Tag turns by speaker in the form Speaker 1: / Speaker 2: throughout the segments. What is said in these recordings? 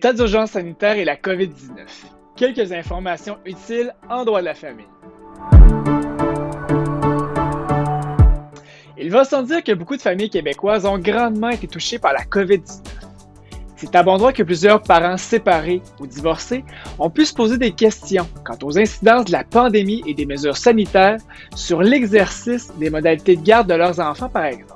Speaker 1: l'état d'urgence sanitaire et la COVID-19. Quelques informations utiles en droit de la famille. Il va sans dire que beaucoup de familles québécoises ont grandement été touchées par la COVID-19. C'est à bon droit que plusieurs parents séparés ou divorcés ont pu se poser des questions quant aux incidences de la pandémie et des mesures sanitaires sur l'exercice des modalités de garde de leurs enfants, par exemple.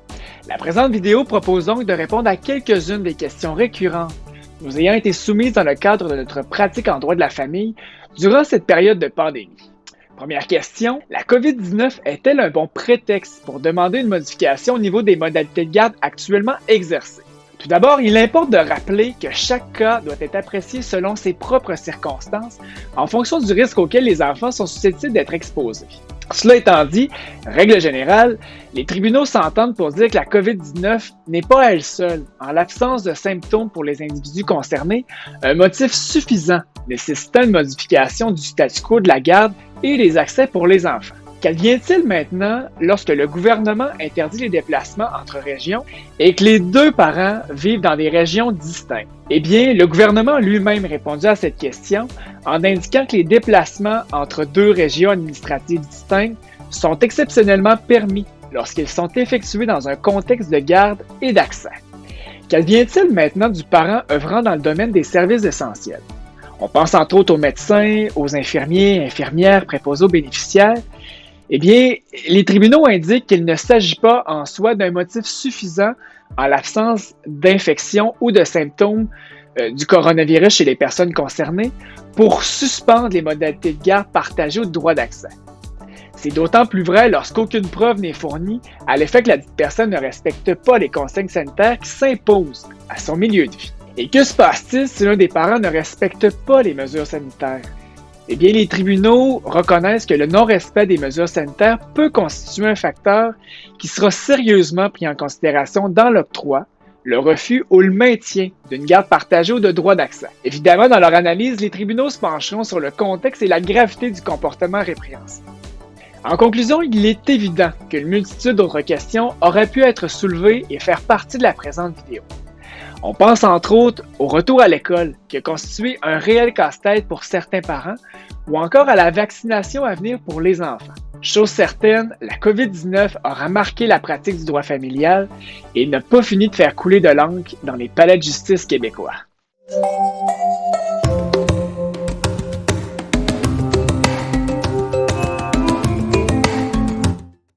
Speaker 1: La présente vidéo propose donc de répondre à quelques-unes des questions récurrentes nous ayant été soumises dans le cadre de notre pratique en droit de la famille durant cette période de pandémie. Première question, la COVID-19 est-elle un bon prétexte pour demander une modification au niveau des modalités de garde actuellement exercées? Tout d'abord, il importe de rappeler que chaque cas doit être apprécié selon ses propres circonstances en fonction du risque auquel les enfants sont susceptibles d'être exposés. Cela étant dit, règle générale, les tribunaux s'entendent pour dire que la COVID-19 n'est pas à elle seule, en l'absence de symptômes pour les individus concernés, un motif suffisant nécessitant une modification du statu quo de la garde et les accès pour les enfants. Qu'advient-il maintenant lorsque le gouvernement interdit les déplacements entre régions et que les deux parents vivent dans des régions distinctes? Eh bien, le gouvernement a lui-même répondu à cette question en indiquant que les déplacements entre deux régions administratives distinctes sont exceptionnellement permis lorsqu'ils sont effectués dans un contexte de garde et d'accès. Qu'advient-il maintenant du parent œuvrant dans le domaine des services essentiels? On pense entre autres aux médecins, aux infirmiers, infirmières, préposés aux bénéficiaires. Eh bien, les tribunaux indiquent qu'il ne s'agit pas en soi d'un motif suffisant en l'absence d'infection ou de symptômes du coronavirus chez les personnes concernées pour suspendre les modalités de garde partagées ou de droit d'accès. C'est d'autant plus vrai lorsqu'aucune preuve n'est fournie à l'effet que la dite personne ne respecte pas les consignes sanitaires qui s'imposent à son milieu de vie. Et que se passe-t-il si l'un des parents ne respecte pas les mesures sanitaires? Eh bien, les tribunaux reconnaissent que le non-respect des mesures sanitaires peut constituer un facteur qui sera sérieusement pris en considération dans l'octroi, le refus ou le maintien d'une garde partagée ou de droit d'accès. Évidemment, dans leur analyse, les tribunaux se pencheront sur le contexte et la gravité du comportement répréhensible. En conclusion, il est évident qu'une multitude d'autres questions auraient pu être soulevées et faire partie de la présente vidéo. On pense entre autres au retour à l'école, qui a constitué un réel casse-tête pour certains parents, ou encore à la vaccination à venir pour les enfants. Chose certaine, la COVID-19 aura marqué la pratique du droit familial et n'a pas fini de faire couler de l'encre dans les palais de justice québécois.